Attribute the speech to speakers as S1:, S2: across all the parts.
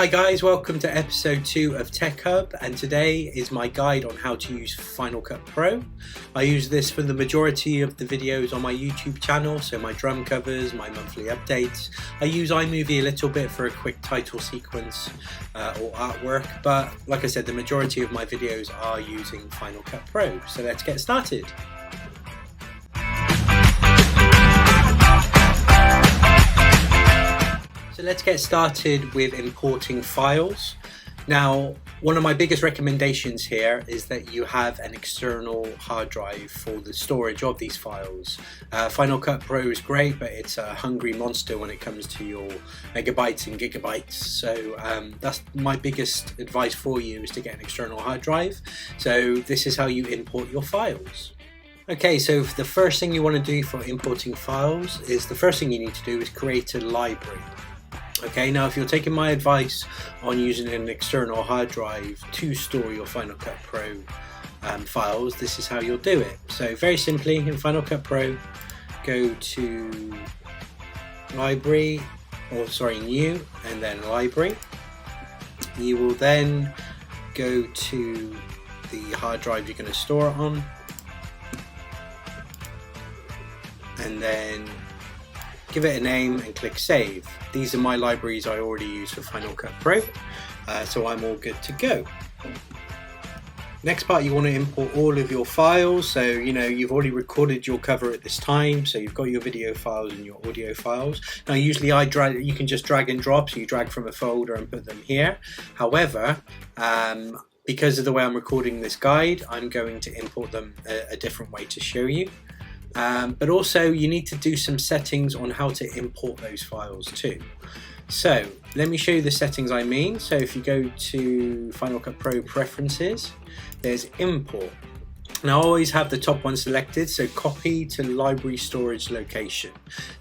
S1: Hi guys, welcome to episode 2 of Tech Hub, and today is my guide on how to use Final Cut Pro. I use this for the majority of the videos on my YouTube channel, so my drum covers, my monthly updates. I use iMovie a little bit for a quick title sequence or artwork, but like I said, the majority of my videos are using Final Cut Pro. So let's get started. So let's get started with importing files. Now, one of my biggest recommendations here is that you have an external hard drive for the storage of these files. Final Cut Pro is great, but it's a hungry monster when it comes to your megabytes and gigabytes. So that's my biggest advice for you, is to get an external hard drive. So this is how you import your files. Okay, so the first thing you want to do for importing files is the first thing you need to do is create a library. Okay, now if you're taking my advice on using an external hard drive to store your Final Cut Pro files, this is how you'll do it. So very simply, in Final Cut Pro, go to Library, New, and then Library. You will then go to the hard drive you're going to store it on, and then give it a name and click Save. These are my libraries I already use for Final Cut Pro, so I'm all good to go. Next part, you want to import all of your files. So you've already recorded your cover at this time, so you've got your video files and your audio files. Now usually you can just drag and drop, so you drag from a folder and put them here. However, because of the way I'm recording this guide, I'm going to import them a different way to show you. But also you need to do some settings on how to import those files too. So let me show you the settings I mean. So if you go to Final Cut Pro Preferences, there's Import. Now I always have the top one selected, so copy to library storage location.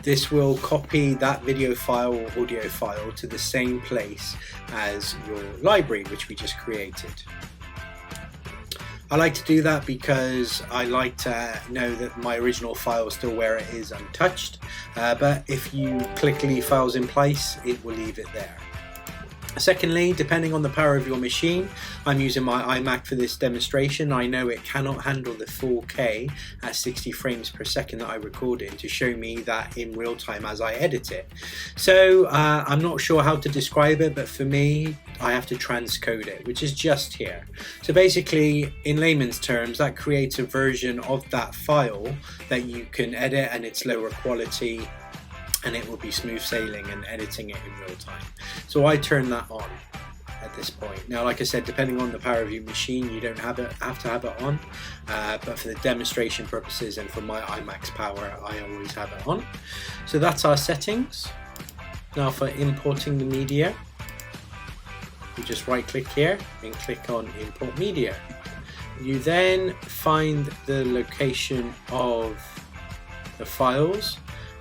S1: This will copy that video file or audio file to the same place as your library, which we just created. I like to do that because I like to know that my original file is still where it is, untouched. But if you click Leave Files in Place, it will leave it there. Secondly, depending on the power of your machine, I'm using my iMac for this demonstration. I know it cannot handle the 4K at 60 frames per second that I record in to show me that in real time as I edit it. So I'm not sure how to describe it, but for me, I have to transcode it, which is just here. So basically, in layman's terms, that creates a version of that file that you can edit, and it's lower quality, and it will be smooth sailing and editing it in real time. So I turn that on at this point. Now, like I said, depending on the power of your machine, you don't have to have it on, but for the demonstration purposes and for my iMac's power, I always have it on. So that's our settings. Now for importing the media, you just right click here and click on Import Media. You then find the location of the files.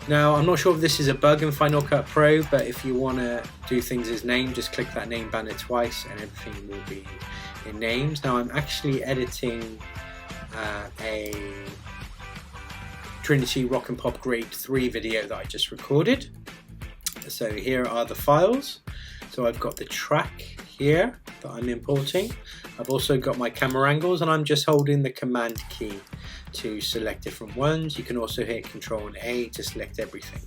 S1: Now, I'm not sure if this is a bug in Final Cut Pro, but if you want to do things as name, just click that name banner twice and everything will be in names. Now, I'm actually editing a Trinity Rock and Pop Grade 3 video that I just recorded. So here are the files. So I've got the track here that I'm importing. I've also got my camera angles, and I'm just holding the Command key to select different ones. You can also hit Control and A to select everything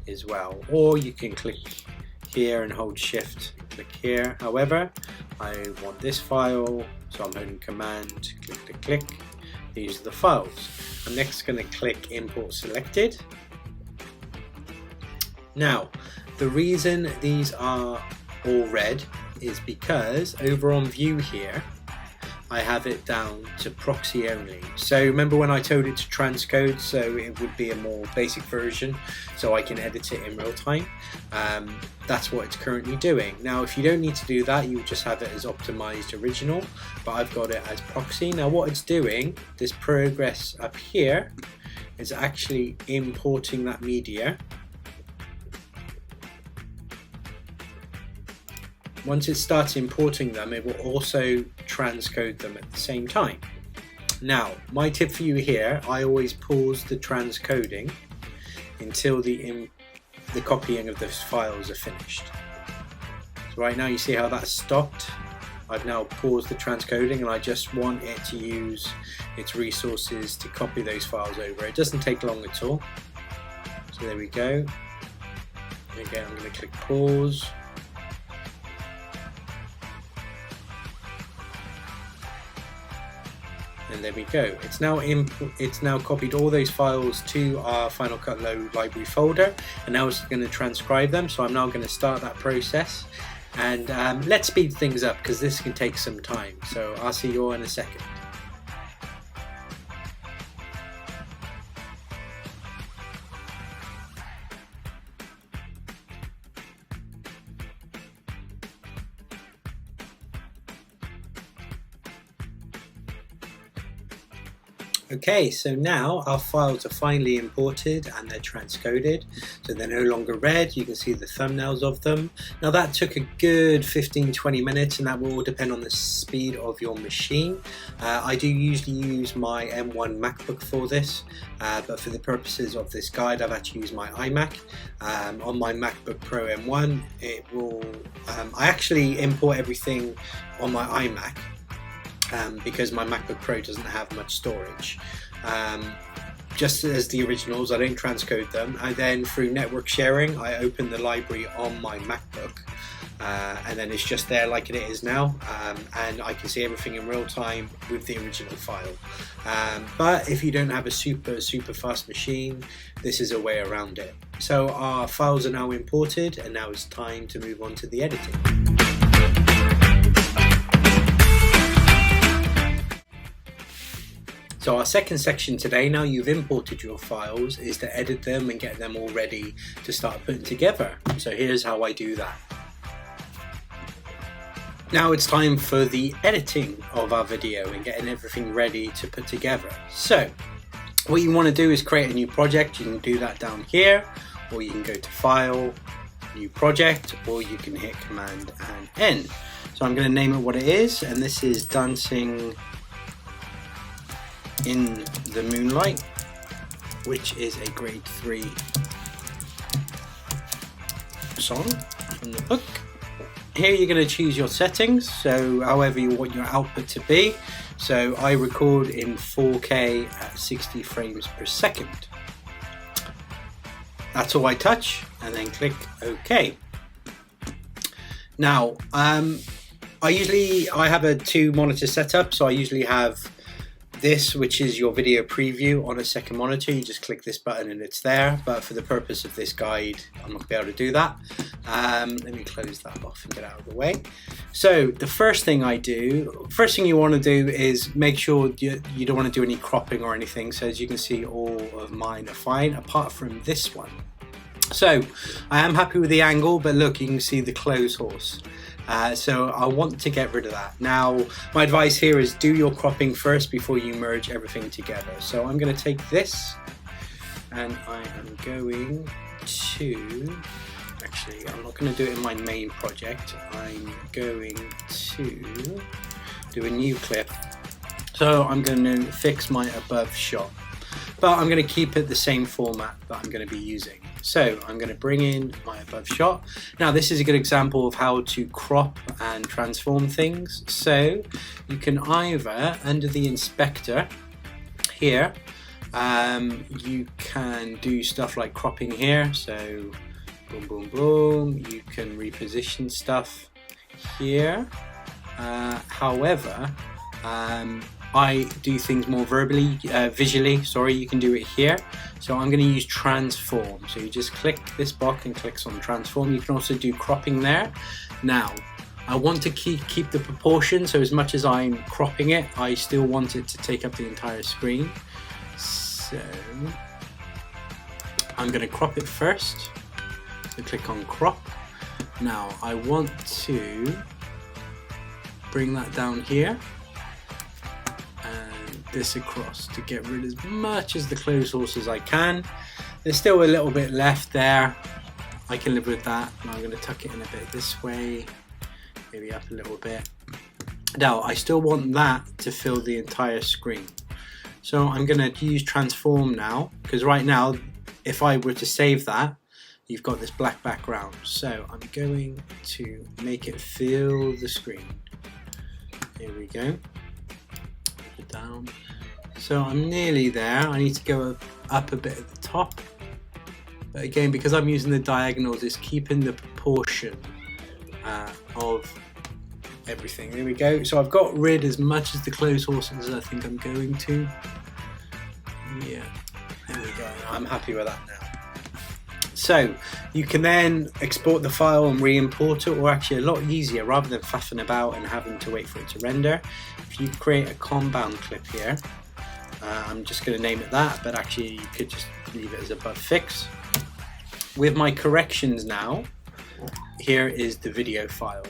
S1: as well, or you can click here and hold Shift, click here. However, I want this file, so I'm holding Command, click. These are the files. I'm next going to click Import Selected. Now, the reason these are all red is because over on View here, I have it down to proxy only. So remember when I told it to transcode, so it would be a more basic version, so I can edit it in real time. That's what it's currently doing. Now, if you don't need to do that, you just have it as optimized original, but I've got it as proxy. Now what it's doing, this progress up here, is actually importing that media. Once it starts importing them, it will also transcode them at the same time. Now, my tip for you here, I always pause the transcoding until the copying of those files are finished. So right now you see how that's stopped. I've now paused the transcoding and I just want it to use its resources to copy those files over. It doesn't take long at all. So there we go. Again, I'm going to click pause. And there we go. It's now copied all those files to our Final Cut Low library folder, and now it's going to transcribe them. So I'm now going to start that process, and let's speed things up because this can take some time. So I'll see you all in a second. Okay, so now our files are finally imported and they're transcoded, so they're no longer red. You can see the thumbnails of them. Now that took a good 15-20 minutes, and that will all depend on the speed of your machine. I do usually use my M1 MacBook for this, but for the purposes of this guide I've actually used my iMac. On my MacBook Pro M1 it will, I actually import everything on my iMac. Because my MacBook Pro doesn't have much storage. Just as the originals, I don't transcode them. And then through network sharing, I open the library on my MacBook, and then it's just there like it is now, and I can see everything in real time with the original file. But if you don't have a super fast machine, this is a way around it. So our files are now imported, and now it's time to move on to the editing. So our second section today, now you've imported your files, is to edit them and get them all ready to start putting together. So here's how I do that. Now it's time for the editing of our video and getting everything ready to put together. So what you want to do is create a new project. You can do that down here, or you can go to File, New Project, or you can hit Command and N. So I'm going to name it what it is, and this is Dancing in the Moonlight, which is a grade 3 song from the book. Here you're going to choose your settings, so however you want your output to be. So I record in 4K at 60 frames per second. That's all I touch, and then click OK. Now I have a 2 monitor setup, so I usually have this, which is your video preview, on a second monitor. You just click this button and it's there, but for the purpose of this guide I'm not going to be able to do that. Let me close that off and get out of the way. So the first thing you want to do is make sure you don't want to do any cropping or anything. So as you can see, all of mine are fine apart from this one. So I am happy with the angle, but look, you can see the clothes horse. So I want to get rid of that. Now my advice here is do your cropping first before you merge everything together. So I'm going to take this and I am going to, actually I'm not going to do it in my main project, I'm going to do a new clip. So I'm going to fix my above shot, but I'm going to keep it the same format that I'm going to be using. So I'm going to bring in my above shot. Now this is a good example of how to crop and transform things. So you can either, under the inspector here, you can do stuff like cropping here. So boom, boom, boom. You can reposition stuff here. However, I do things more visually, sorry, you can do it here. So I'm going to use transform. So you just click this box and clicks on transform. You can also do cropping there. Now, I want to keep the proportion, so as much as I'm cropping it, I still want it to take up the entire screen. So I'm going to crop it first. So click on crop. Now I want to bring that down here. This across to get rid of as much as the clothes horse as I can. There's still a little bit left there. I can live with that. Now I'm going to tuck it in a bit this way, maybe up a little bit. Now I still want that to fill the entire screen. So I'm going to use transform now, because right now if I were to save that, you've got this black background. So I'm going to make it fill the screen. Here we go. Put it down. So I'm nearly there. I need to go up a bit at the top. But again, because I'm using the diagonals, it's keeping the proportion of everything. There we go. So I've got rid as much of the clothes horses as I think I'm going to. Yeah, there we go. I'm happy with that now. So you can then export the file and re-import it, or actually a lot easier, rather than faffing about and having to wait for it to render. If you create a compound clip here, I'm just going to name it that, but actually you could just leave it as a bug fix. With my corrections now, here is the video file.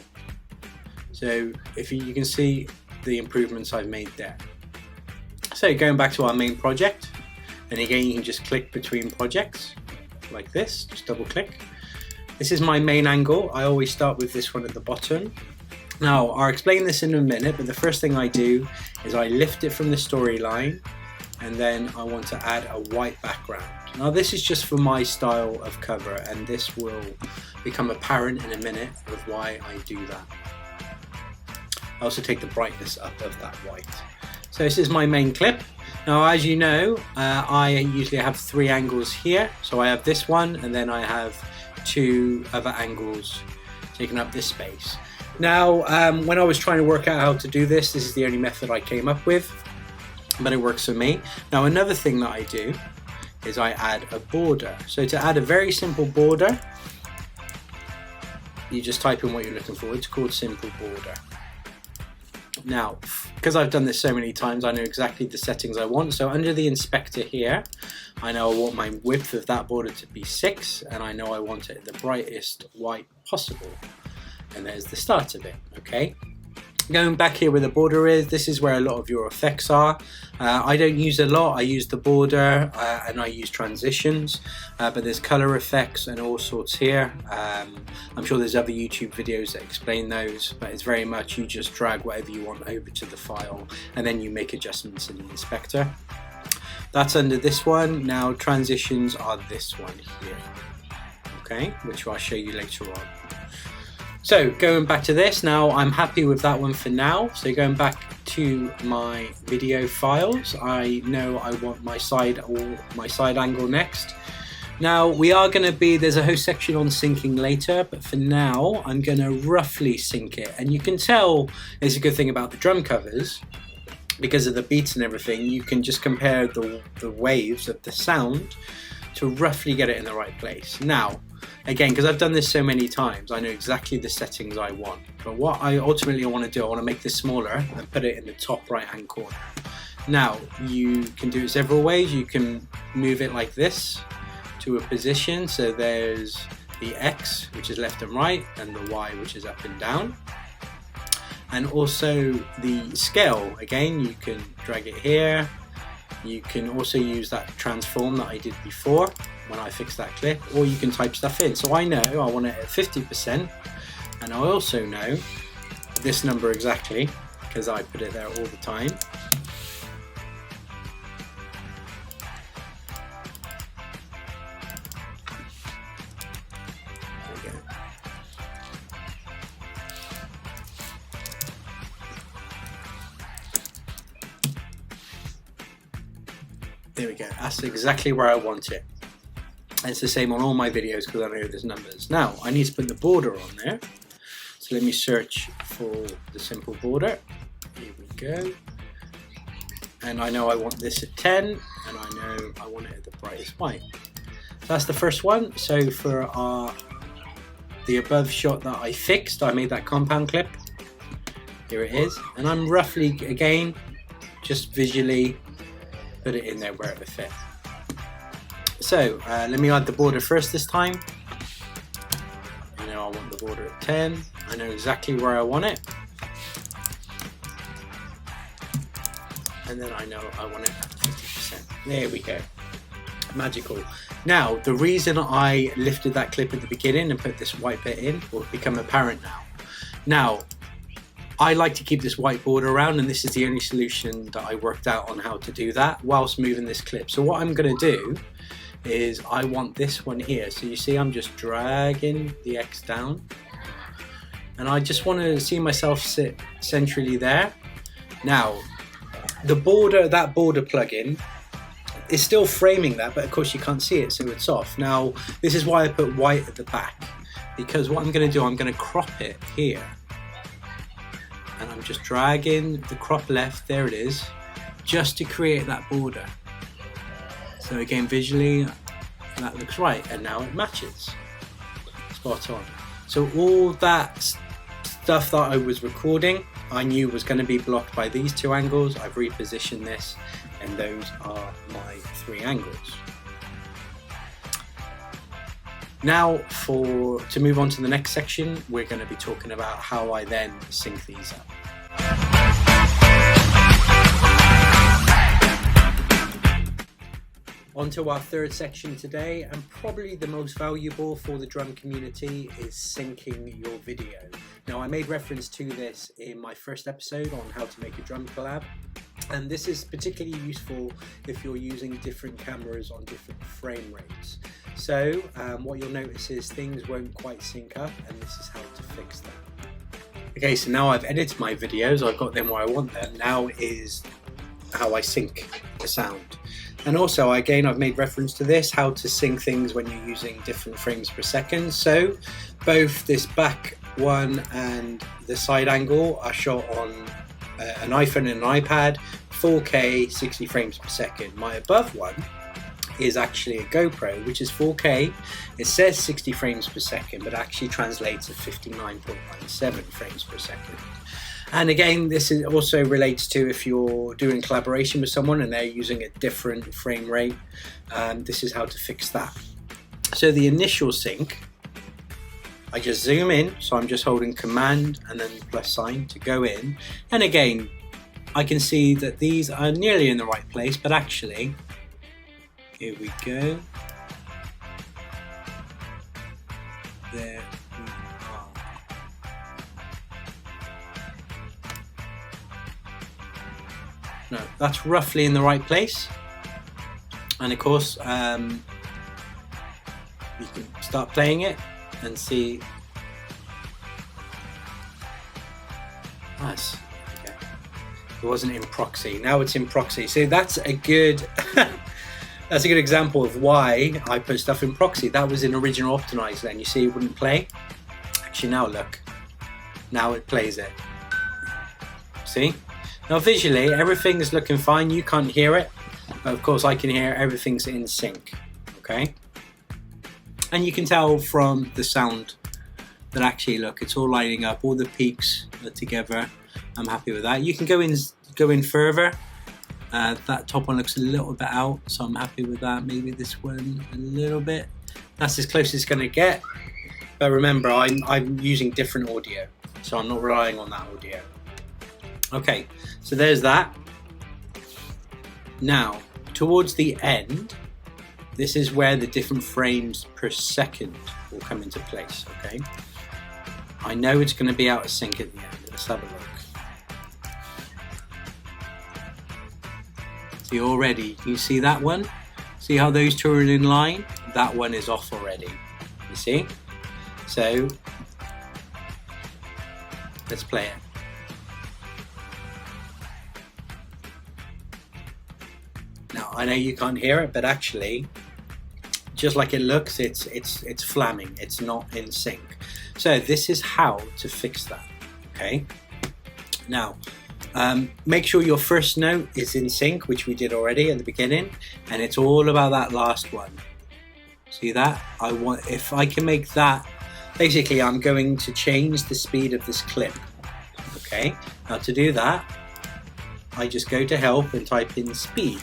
S1: So if you can see the improvements I've made there. So going back to our main project, and again you can just click between projects like this, just double click. This is my main angle. I always start with this one at the bottom. Now I'll explain this in a minute, but the first thing I do is I lift it from the storyline, and then I want to add a white background. Now this is just for my style of cover, and this will become apparent in a minute with why I do that. I also take the brightness up of that white. So this is my main clip. Now as you know, I usually have 3 angles here. So I have this one, and then I have 2 other angles taking up this space. Now when I was trying to work out how to do this, this is the only method I came up with, but it works for me. Now another thing that I do is I add a border. So to add a very simple border, you just type in what you're looking for. It's called simple border. Now, because I've done this so many times, I know exactly the settings I want. So under the inspector here, I know I want my width of that border to be 6, and I know I want it the brightest white possible. And there's the start of it, okay? Going back here where the border is, this is where a lot of your effects are. I don't use a lot. I use the border and I use transitions, but there's color effects and all sorts here. I'm sure there's other YouTube videos that explain those, but it's very much you just drag whatever you want over to the file, and then you make adjustments in the inspector. That's under this one. Now transitions are this one here, okay, which I'll show you later on. So going back to this, now I'm happy with that one for now. So going back to my video files, I know I want my side angle next. Now we are going to there's a whole section on syncing later, but for now I'm going to roughly sync it. And you can tell there's a good thing about the drum covers, because of the beats and everything, you can just compare the waves of the sound to roughly get it in the right place. Now, again, because I've done this so many times, I know exactly the settings I want. But what I ultimately want to do, I want to make this smaller and put it in the top right hand corner. Now, you can do it several ways. You can move it like this to a position. So there's the X, which is left and right, and the Y, which is up and down. And also the scale, again, you can drag it here. You can also use that transform that I did before when I fixed that clip, or you can type stuff in. So I know I want it at 50%, and I also know this number exactly because I put it there all the time. There we go. There we go, that's exactly where I want it. And it's the same on all my videos because I know there's numbers. Now, I need to put the border on there. So let me search for the simple border. Here we go. And I know I want this at 10, and I know I want it at the brightest white. So that's the first one. So for the above shot that I fixed, I made that compound clip. Here it is. And I'm roughly, again, just visually put it in there where it would fit. So let me add the border first this time. I know I want the border at 10. I know exactly where I want it. And then I know I want it at 50%. There we go. Magical. Now, the reason I lifted that clip at the beginning and put this white bit in will become apparent now. Now, I like to keep this white border around, and this is the only solution that I worked out on how to do that whilst moving this clip. So what I'm going to do is I want this one here. So you see I'm just dragging the X down, and I just want to see myself sit centrally there. Now the border, that border plugin is still framing that, but of course you can't see it, so it's off. Now this is why I put white at the back, because what I'm going to do, I'm going to crop it here, and I'm just dragging the crop left, there it is, just to create that border. So again, visually that looks right, and now it matches spot on. So all that stuff that I was recording I knew was going to be blocked by these two angles. I've repositioned this, and those are my three angles. Now to move on to the next section, we're going to be talking about how I then sync these up. On to our third section today, and probably the most valuable for the drum community is syncing your video. Now I made reference to this in my first episode on how to make a drum collab, and this is particularly useful if you're using different cameras on different frame rates. So what you'll notice is things won't quite sync up, and this is how to fix that. Okay, so now I've edited my videos, I've got them where I want them. Now is how I sync the sound. And also, again, I've made reference to this, how to sync things when you're using different frames per second. So both this back one and the side angle are shot on an iPhone and an iPad, 4K, 60 frames per second. My above one is actually a GoPro, which is 4K. It says 60 frames per second, but actually translates to 59.97 frames per second. And again, this also relates to if you're doing collaboration with someone and they're using a different frame rate. This is how to fix that. So the initial sync, I just zoom in, so I'm just holding Command and then plus sign to go in. And again, I can see that these are nearly in the right place, but actually, here we go. There. No, that's roughly in the right place, and of course you can start playing it and see. Nice. Okay. It wasn't in proxy, now it's in proxy. So that's a good that's a good example of why I put stuff in proxy. That was in original optimize, then you see it wouldn't play. Actually now look, now it plays it. See? Now visually everything is looking fine, you can't hear it, but of course I can hear everything's in sync, okay? And you can tell from the sound that actually look, it's all lining up, all the peaks are together. I'm happy with that. You can go in further. That top one looks a little bit out, so I'm happy with that. Maybe this one a little bit. That's as close as it's gonna get. But remember, I'm using different audio, so I'm not relying on that audio. Okay, so there's that. Now, towards the end, this is where the different frames per second will come into place, okay? I know it's going to be out of sync at the end. Let's have a look. See already, you see that one? See how those two are in line? That one is off already, you see? So, let's play it. Now I know you can't hear it, but actually, just like it looks, it's flamming. It's not in sync. So this is how to fix that. Okay. Now, make sure your first note is in sync, which we did already at the beginning, and it's all about that last one. See that? If I can make that. Basically, I'm going to change the speed of this clip. Okay. Now to do that, I just go to help and type in speed.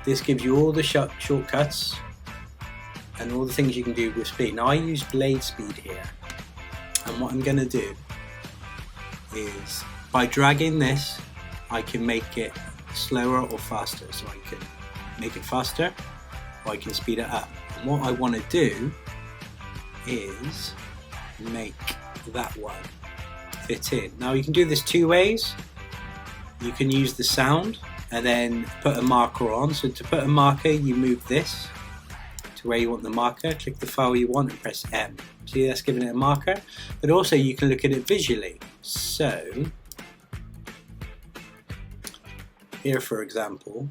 S1: This gives you all the shortcuts and all the things you can do with speed. Now I use blade speed here, and what I'm going to do is by dragging this I can make it slower or faster. So I can make it faster or I can speed it up, and what I want to do is make that one fit in. Now you can do this two ways. You can use the sound and then put a marker on. So to put a marker, you move this to where you want the marker, click the file you want and press M. See, that's giving it a marker, but also you can look at it visually. So here, for example,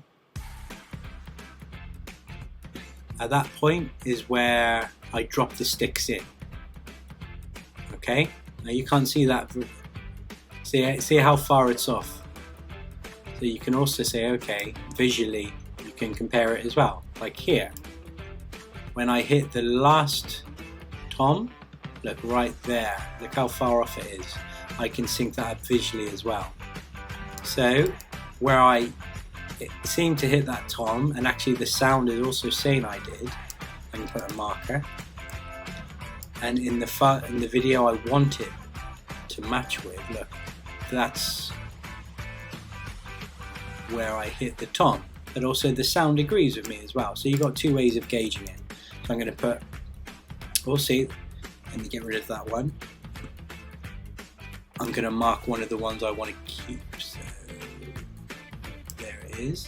S1: at that point is where I drop the sticks in. Okay, now you can't see that. See how far it's off. So you can also say, okay, visually you can compare it as well. Like here, when I hit the last tom, look right there, look how far off it is. I can sync that up visually as well. So where I seem to hit that tom, and actually the sound is also saying I did, I can put a marker. And in the video I want it to match with, look, that's where I hit the tom. But also the sound agrees with me as well. So you've got two ways of gauging it. So I'm going to put, we'll see, let me get rid of that one. I'm going to mark one of the ones I want to keep. So there it is.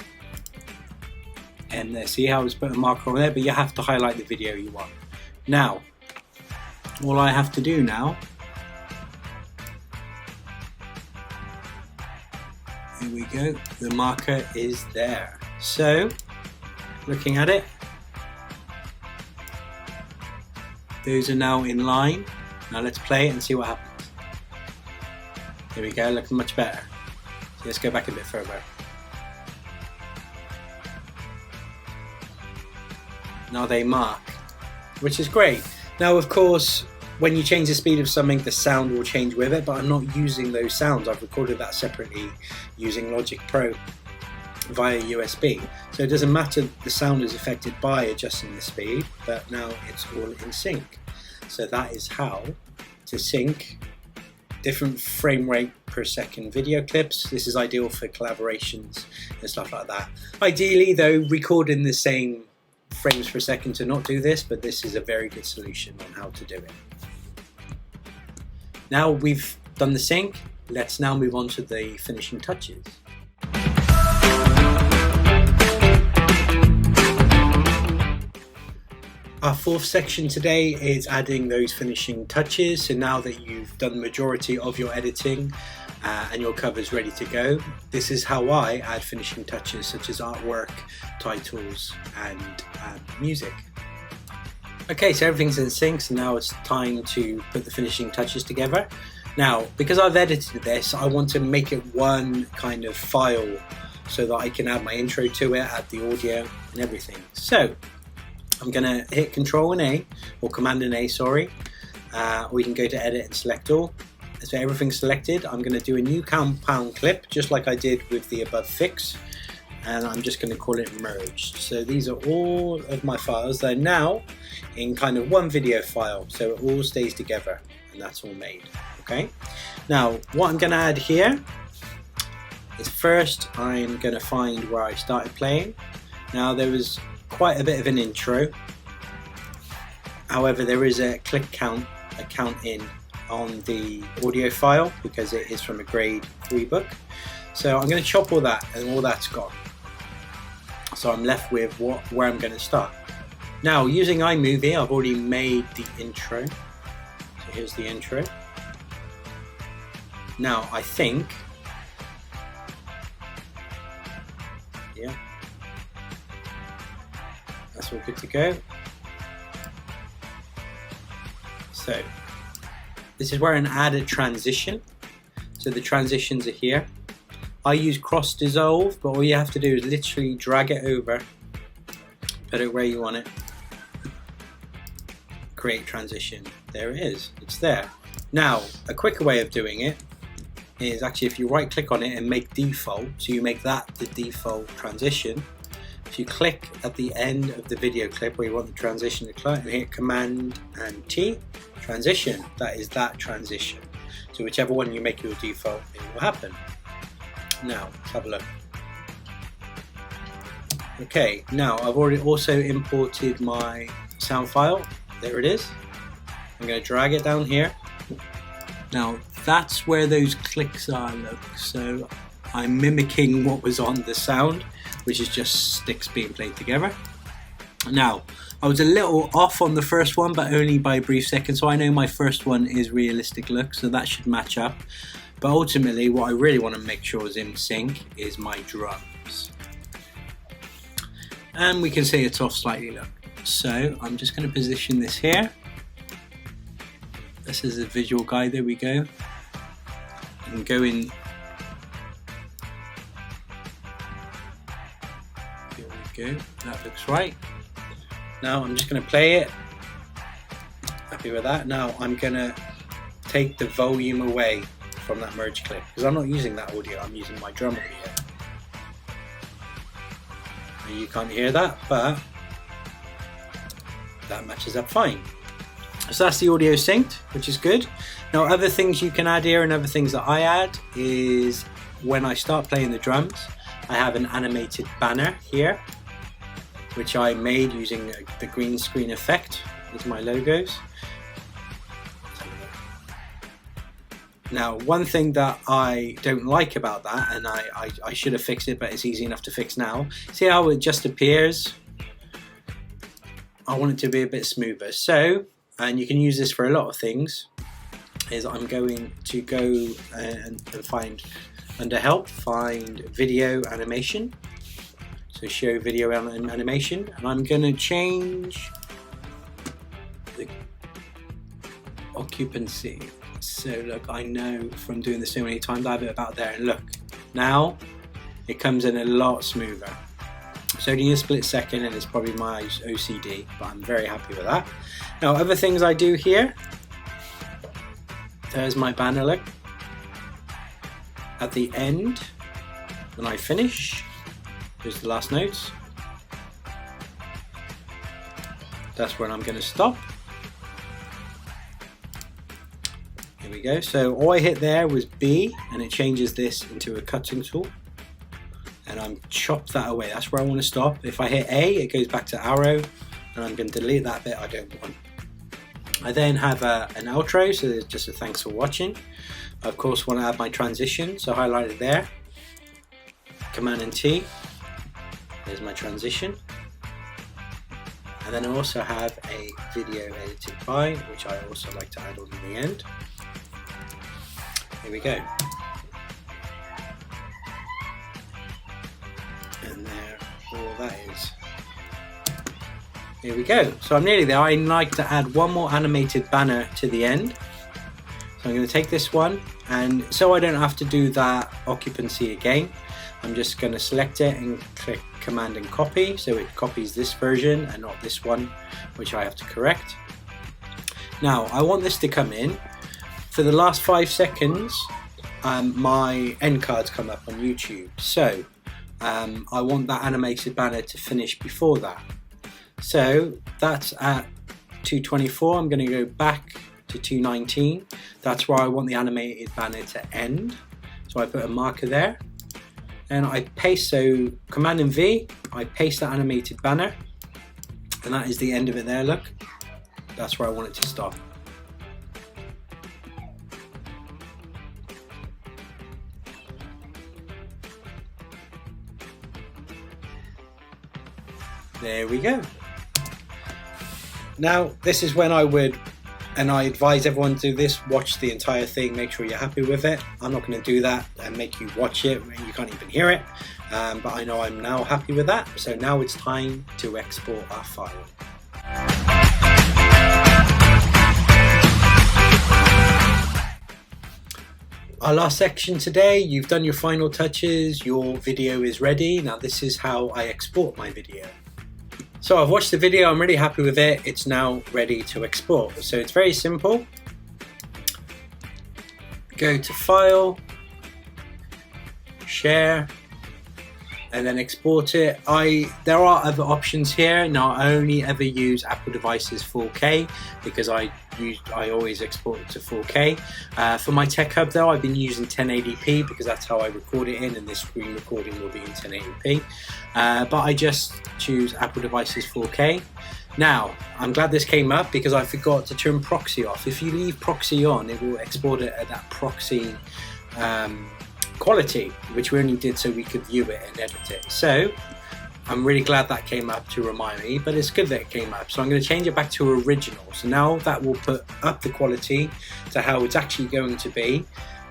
S1: And there, see how I was putting a marker on there, but you have to highlight the video you want. Now, all I have to do now, here we go, the marker is there. So, looking at it, those are now in line. Now let's play it and see what happens. Here we go, looking much better. So let's go back a bit further. Now they mark, which is great. Now of course, when you change the speed of something, the sound will change with it, but I'm not using those sounds. I've recorded that separately using Logic Pro via USB. So it doesn't matter, the sound is affected by adjusting the speed, but now it's all in sync. So that is how to sync different frame rate per second video clips. This is ideal for collaborations and stuff like that. Ideally though, recording the same frames per second to not do this, but this is a very good solution on how to do it. Now we've done the sync, let's now move on to the finishing touches. Our fourth section today is adding those finishing touches. So now that you've done the majority of your editing and your cover's ready to go, this is how I add finishing touches such as artwork, titles and music. Okay, so everything's in sync, so now it's time to put the finishing touches together. Now, because I've edited this, I want to make it one kind of file so that I can add my intro to it, add the audio and everything. So I'm gonna hit Control and A, or Command and A, sorry, or you can go to Edit and select all. So everything's selected. I'm gonna do a new compound clip, just like I did with the above fix, and I'm just gonna call it merged. So these are all of my files. They're now in kind of one video file, so it all stays together, and that's all made, okay? Now, what I'm gonna add here is first, I'm gonna find where I started playing. Now, there was quite a bit of an intro. However, there is a click count, in on the audio file because it is from a grade 3 book. So I'm going to chop all that, and all that's gone. So I'm left with where I'm going to start. Now, using iMovie, I've already made the intro. So here's the intro. Now, I think, yeah, that's all good to go. So this is where I add a transition. So the transitions are here. I use cross dissolve, but all you have to do is literally drag it over, put it where you want it, create transition. There it is, it's there. Now, a quicker way of doing it is actually if you right click on it and make default, so you make that the default transition. If you click at the end of the video clip where you want the transition to click, and hit Command and T, transition, that is that transition. So whichever one you make your default, it will happen. Now, let's have a look. Okay, now I've already also imported my sound file. There it is. I'm going to drag it down here. Now, that's where those clicks are, look. So I'm mimicking what was on the sound, which is just sticks being played together. Now, I was a little off on the first one, but only by a brief second, so I know my first one is realistic look, so that should match up. But ultimately, what I really want to make sure is in sync is my drums. And we can see it's off slightly, look. So I'm just going to position this here. This is a visual guide, there we go. And go in. There we go, that looks right. Now I'm just going to play it. Happy with that. Now I'm going to take the volume away from that merge clip because I'm not using that audio, I'm using my drum audio. And you can't hear that, but that matches up fine. So that's the audio synced, which is good. Now other things you can add here and other things that I add is when I start playing the drums, I have an animated banner here, which I made using the green screen effect with my logos. Now, one thing that I don't like about that, and I should have fixed it, but it's easy enough to fix now. See how it just appears? I want it to be a bit smoother. So, and you can use this for a lot of things, is I'm going to go and find, under help, find video animation. So show video animation, and I'm going to change the occupancy. So look, I know from doing this so many times, I have it about there, and look, now it comes in a lot smoother. It's only a split second and it's probably my OCD, but I'm very happy with that. Now other things I do here, there's my banner, look. At the end, when I finish, here's the last notes. That's when I'm going to stop. Here we go. So all I hit there was B, and it changes this into a cutting tool. And I'm chopped that away. That's where I want to stop. If I hit A, it goes back to arrow, and I'm going to delete that bit I don't want. I then have an outro, so there's just a thanks for watching. I of course want to add my transition, so highlight it there. Command and T. There's my transition. And then I also have a video edited by, which I also like to add on in the end. Here we go. And there, all that is. Here we go. So I'm nearly there. I like to add one more animated banner to the end. So I'm going to take this one, and so I don't have to do that occupancy again, I'm just going to select it and click Command and Copy, so it copies this version and not this one, which I have to correct. Now I want this to come in. For the last 5 seconds, my end cards come up on YouTube, so I want that animated banner to finish before that. So that's at 2:24. I'm going to go back to 2:19. That's where I want the animated banner to end. So I put a marker there, and I paste, so Command and V, I paste that animated banner, and that is the end of it there, look. That's where I want it to stop. There we go. Now this is when I would, and I advise everyone to do this, watch the entire thing, make sure you're happy with it. I'm not going to do that and make you watch it when you can't even hear it, but I know I'm now happy with that. So now it's time to export our file. Our last section today, you've done your final touches, your video is ready. Now this is how I export my video. So I've watched the video, I'm really happy with it. It's now ready to export. So it's very simple. Go to File, Share, and then export it. There are other options here. Now I only ever use Apple devices 4K because I always export it to 4K. For my Tech Hub though, I've been using 1080p because that's how I record it in, and this screen recording will be in 1080p. But I just choose Apple devices 4K. Now, I'm glad this came up because I forgot to turn proxy off. If you leave proxy on, it will export it at that proxy quality, which we only did so we could view it and edit it. So I'm really glad that came up to remind me, but it's good that it came up. So I'm going to change it back to original. So now that will put up the quality to how it's actually going to be.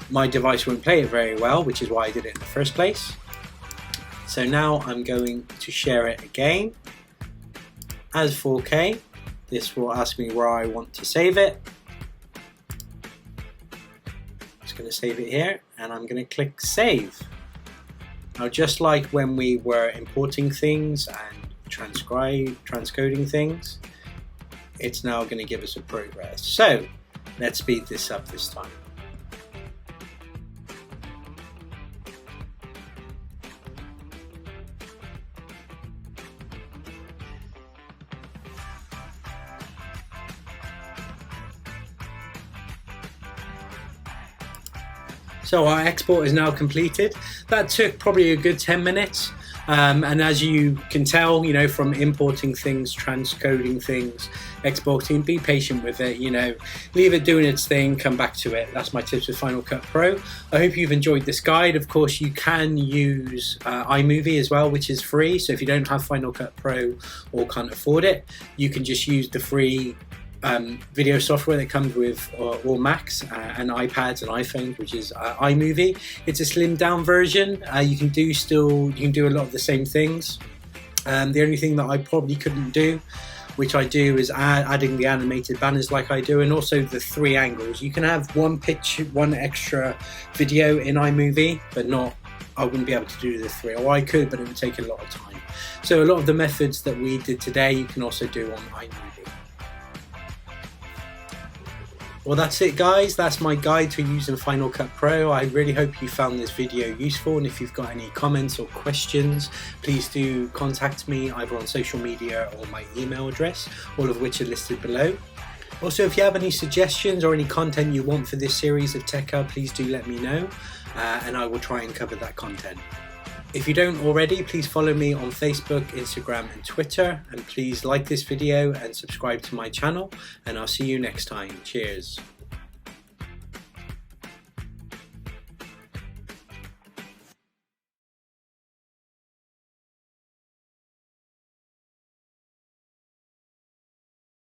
S1: My device won't play it very well, which is why I did it in the first place. So now I'm going to share it again as 4K. This will ask me where I want to save it. Just going to save it here, and I'm going to click save. Now, just like when we were importing things and transcoding things, it's now going to give us a progress. So let's speed this up this time. So our export is now completed. That took probably a good 10 minutes. And as you can tell, you know, from importing things, transcoding things, exporting, be patient with it, you know, leave it doing its thing, come back to it. That's my tips with Final Cut Pro. I hope you've enjoyed this guide. Of course, you can use iMovie as well, which is free. So if you don't have Final Cut Pro or can't afford it, you can just use the free video software that comes with all Macs and iPads and iPhones, which is iMovie. It's a slimmed down version. You can do a lot of the same things. The only thing that I probably couldn't do, which I do, is adding the animated banners like I do, and also the 3 angles. You can have one extra video in iMovie, but I wouldn't be able to do the 3, or I could, but it would take a lot of time. So a lot of the methods that we did today, you can also do on iMovie. Well, that's it, guys. That's my guide to using Final Cut Pro. I really hope you found this video useful, and if you've got any comments or questions, please do contact me either on social media or my email address, all of which are listed below. Also, if you have any suggestions or any content you want for this series of Tech Hub, please do let me know, and I will try and cover that content. If you don't already, please follow me on Facebook, Instagram and Twitter, and please like this video and subscribe to my channel, and I'll see you next time. Cheers.